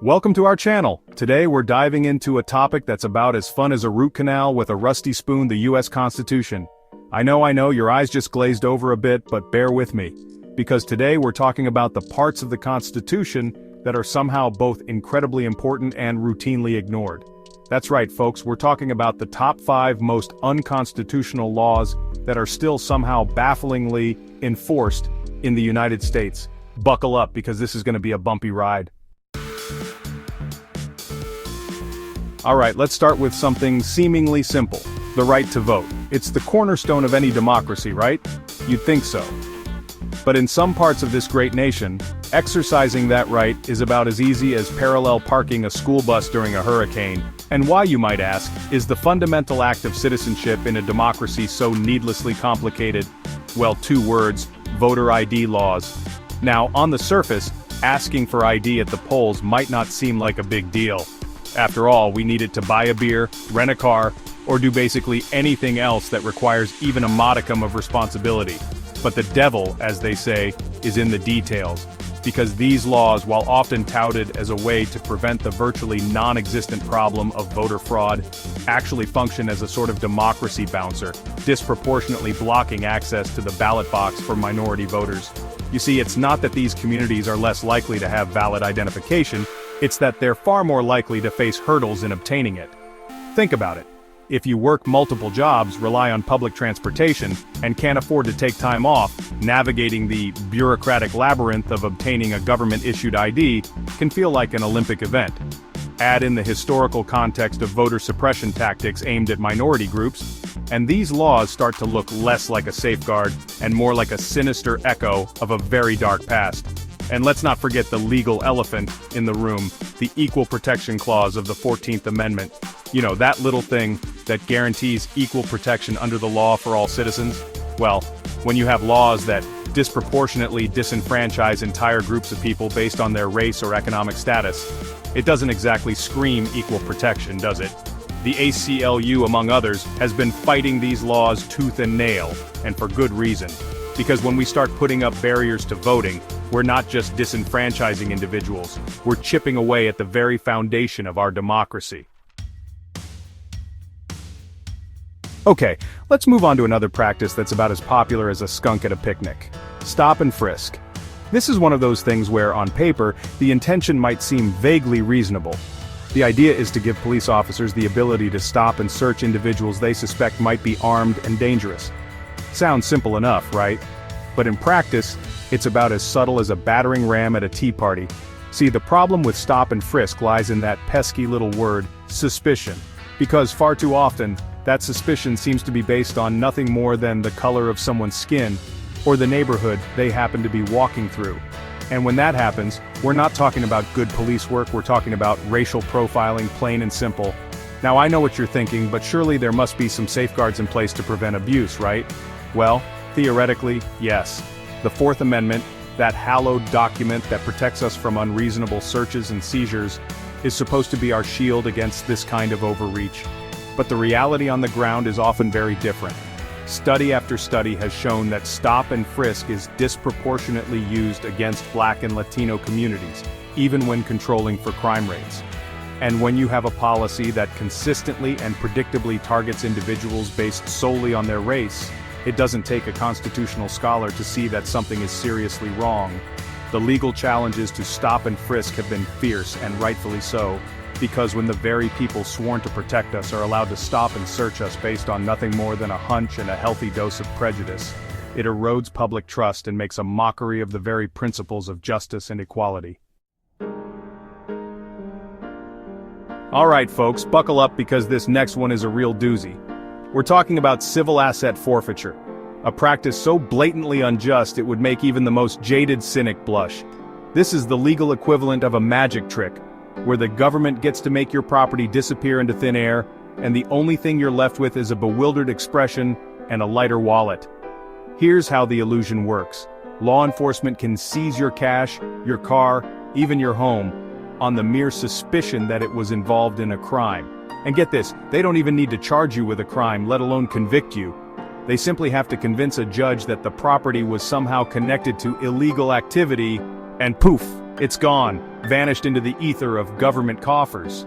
Welcome to our channel. Today we're diving into a topic that's about as fun as a root canal with a rusty spoon, the US Constitution. I know, your eyes just glazed over a bit, but bear with me. Because today we're talking about the parts of the Constitution that are somehow both incredibly important and routinely ignored. That's right, folks, we're talking about the top 5 most unconstitutional laws that are still somehow bafflingly enforced in the United States. Buckle up, because this is going to be a bumpy ride. Alright, let's start with something seemingly simple. The right to vote. It's the cornerstone of any democracy, right? You'd think so. But in some parts of this great nation, exercising that right is about as easy as parallel parking a school bus during a hurricane. And why, you might ask, is the fundamental act of citizenship in a democracy so needlessly complicated? Well, 2 words: voter ID laws. Now, on the surface, asking for ID at the polls might not seem like a big deal. After all, we need it to buy a beer, rent a car, or do basically anything else that requires even a modicum of responsibility. But the devil, as they say, is in the details. Because these laws, while often touted as a way to prevent the virtually non-existent problem of voter fraud, actually function as a sort of democracy bouncer, disproportionately blocking access to the ballot box for minority voters. You see, it's not that these communities are less likely to have valid identification, it's that they're far more likely to face hurdles in obtaining it. Think about it. If you work multiple jobs, rely on public transportation, and can't afford to take time off, navigating the bureaucratic labyrinth of obtaining a government-issued ID can feel like an Olympic event. Add in the historical context of voter suppression tactics aimed at minority groups, and these laws start to look less like a safeguard and more like a sinister echo of a very dark past. And let's not forget the legal elephant in the room, the Equal Protection Clause of the 14th Amendment. You know, that little thing that guarantees equal protection under the law for all citizens. Well, when you have laws that disproportionately disenfranchise entire groups of people based on their race or economic status, it doesn't exactly scream equal protection, does it? The ACLU, among others, has been fighting these laws tooth and nail, and for good reason. Because when we start putting up barriers to voting, we're not just disenfranchising individuals, we're chipping away at the very foundation of our democracy. Okay, let's move on to another practice that's about as popular as a skunk at a picnic. Stop and frisk. This is one of those things where, on paper, the intention might seem vaguely reasonable. The idea is to give police officers the ability to stop and search individuals they suspect might be armed and dangerous. Sounds simple enough, right? But in practice, it's about as subtle as a battering ram at a tea party. See, the problem with stop and frisk lies in that pesky little word, suspicion. Because far too often, that suspicion seems to be based on nothing more than the color of someone's skin, or the neighborhood they happen to be walking through. And when that happens, we're not talking about good police work, we're talking about racial profiling, plain and simple. Now, I know what you're thinking, but surely there must be some safeguards in place to prevent abuse, right? Well, theoretically, yes. The 4th Amendment, that hallowed document that protects us from unreasonable searches and seizures, is supposed to be our shield against this kind of overreach. But the reality on the ground is often very different. Study after study has shown that stop and frisk is disproportionately used against Black and Latino communities, even when controlling for crime rates. And when you have a policy that consistently and predictably targets individuals based solely on their race, it doesn't take a constitutional scholar to see that something is seriously wrong. The legal challenges to stop and frisk have been fierce, and rightfully so, because when the very people sworn to protect us are allowed to stop and search us based on nothing more than a hunch and a healthy dose of prejudice, it erodes public trust and makes a mockery of the very principles of justice and equality. Alright folks, buckle up, because this next one is a real doozy. We're talking about civil asset forfeiture, a practice so blatantly unjust it would make even the most jaded cynic blush. This is the legal equivalent of a magic trick, where the government gets to make your property disappear into thin air, and the only thing you're left with is a bewildered expression and a lighter wallet. Here's how the illusion works. Law enforcement can seize your cash, your car, even your home, on the mere suspicion that it was involved in a crime. And get this, they don't even need to charge you with a crime, let alone convict you. They simply have to convince a judge that the property was somehow connected to illegal activity, and poof, it's gone. vanished into the ether of government coffers.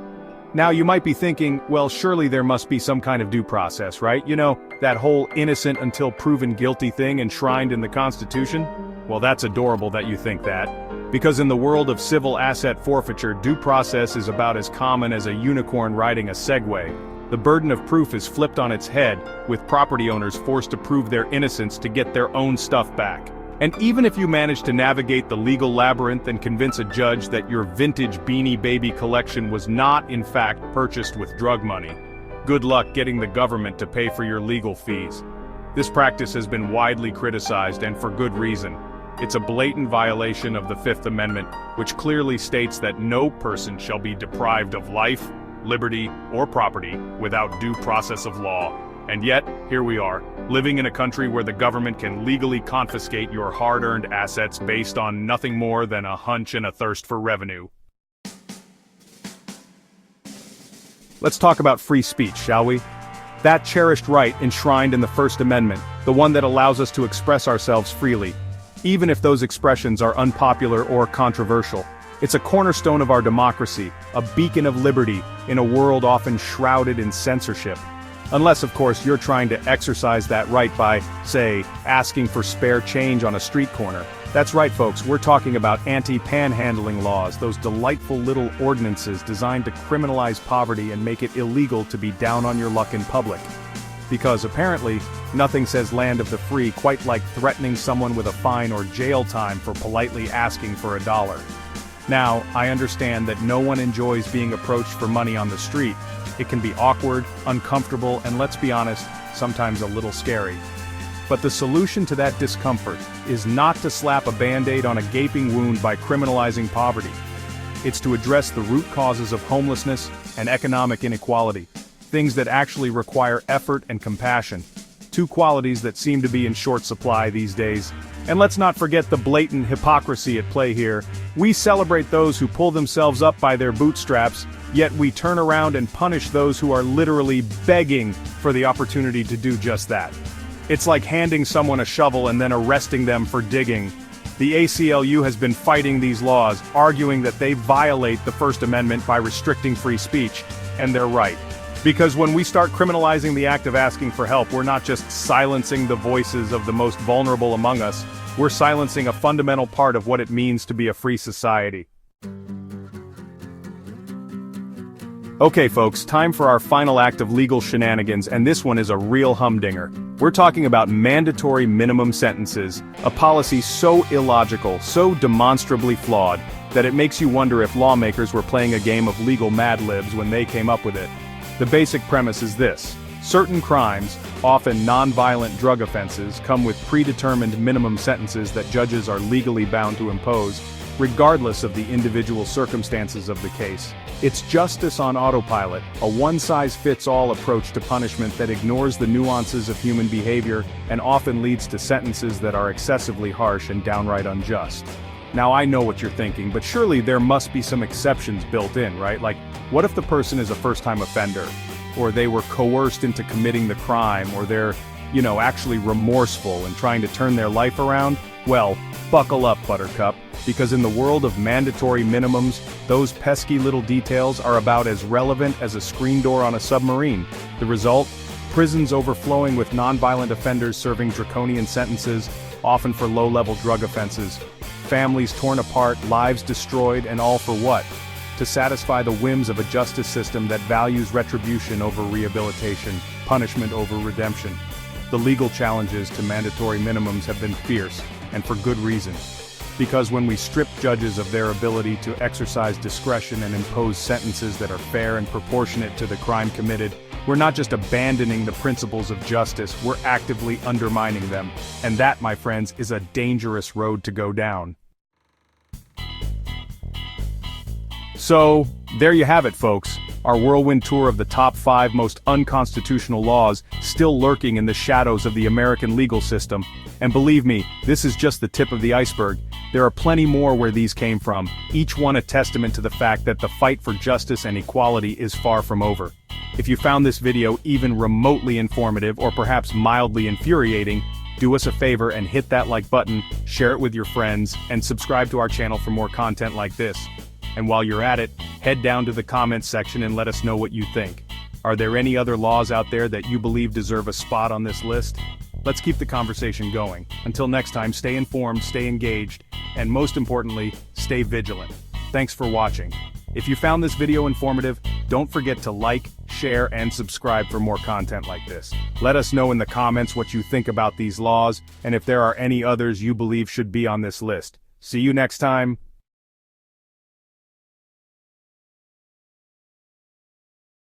Now you might be thinking, well, surely there must be some kind of due process, right? You know, that whole innocent until proven guilty thing enshrined in the Constitution? Well, that's adorable that you think that. Because in the world of civil asset forfeiture, due process is about as common as a unicorn riding a Segway. The burden of proof is flipped on its head, with property owners forced to prove their innocence to get their own stuff back. And even if you manage to navigate the legal labyrinth and convince a judge that your vintage Beanie Baby collection was not, in fact, purchased with drug money, good luck getting the government to pay for your legal fees. This practice has been widely criticized, and for good reason. It's a blatant violation of the Fifth Amendment, which clearly states that no person shall be deprived of life, liberty, or property without due process of law. And yet, here we are, living in a country where the government can legally confiscate your hard-earned assets based on nothing more than a hunch and a thirst for revenue. Let's talk about free speech, shall we? That cherished right enshrined in the First Amendment, the one that allows us to express ourselves freely, even if those expressions are unpopular or controversial. It's a cornerstone of our democracy, a beacon of liberty in a world often shrouded in censorship. Unless, of course, you're trying to exercise that right by, say, asking for spare change on a street corner. That's right, folks, we're talking about anti-panhandling laws, those delightful little ordinances designed to criminalize poverty and make it illegal to be down on your luck in public. Because apparently, nothing says land of the free quite like threatening someone with a fine or jail time for politely asking for $1. Now, I understand that no one enjoys being approached for money on the street. It can be awkward, uncomfortable, and let's be honest, sometimes a little scary. But the solution to that discomfort is not to slap a band-aid on a gaping wound by criminalizing poverty. It's to address the root causes of homelessness and economic inequality, things that actually require effort and compassion, two qualities that seem to be in short supply these days. And let's not forget the blatant hypocrisy at play here. We celebrate those who pull themselves up by their bootstraps, yet we turn around and punish those who are literally begging for the opportunity to do just that. It's like handing someone a shovel and then arresting them for digging. The ACLU has been fighting these laws, arguing that they violate the First Amendment by restricting free speech, and they're right. Because when we start criminalizing the act of asking for help, we're not just silencing the voices of the most vulnerable among us, we're silencing a fundamental part of what it means to be a free society. Okay folks, time for our final act of legal shenanigans, and this one is a real humdinger. We're talking about mandatory minimum sentences, a policy so illogical, so demonstrably flawed, that it makes you wonder if lawmakers were playing a game of legal Mad Libs when they came up with it. The basic premise is this: certain crimes, often non-violent drug offenses, come with predetermined minimum sentences that judges are legally bound to impose, regardless of the individual circumstances of the case. It's justice on autopilot, a one-size-fits-all approach to punishment that ignores the nuances of human behavior and often leads to sentences that are excessively harsh and downright unjust. Now I know what you're thinking, but surely there must be some exceptions built in, right? Like, what if the person is a first-time offender? Or they were coerced into committing the crime, or they're, actually remorseful and trying to turn their life around? Well, buckle up, Buttercup, because in the world of mandatory minimums, those pesky little details are about as relevant as a screen door on a submarine. The result? Prisons overflowing with nonviolent offenders serving draconian sentences, often for low-level drug offenses. Families torn apart, lives destroyed, and all for what? To satisfy the whims of a justice system that values retribution over rehabilitation, punishment over redemption. The legal challenges to mandatory minimums have been fierce, and for good reason. Because when we strip judges of their ability to exercise discretion and impose sentences that are fair and proportionate to the crime committed, we're not just abandoning the principles of justice, we're actively undermining them. And that, my friends, is a dangerous road to go down. So, there you have it, folks. Our whirlwind tour of the top 5 most unconstitutional laws still lurking in the shadows of the American legal system. And believe me, this is just the tip of the iceberg. There are plenty more where these came from, each one a testament to the fact that the fight for justice and equality is far from over. If you found this video even remotely informative or perhaps mildly infuriating, do us a favor and hit that like button, share it with your friends, and subscribe to our channel for more content like this. And while you're at it, head down to the comments section and let us know what you think. Are there any other laws out there that you believe deserve a spot on this list? Let's keep the conversation going. Until next time, stay informed, stay engaged, and most importantly, stay vigilant. Thanks for watching. If you found this video informative, don't forget to like, share, and subscribe for more content like this. Let us know in the comments what you think about these laws, and if there are any others you believe should be on this list. See you next time.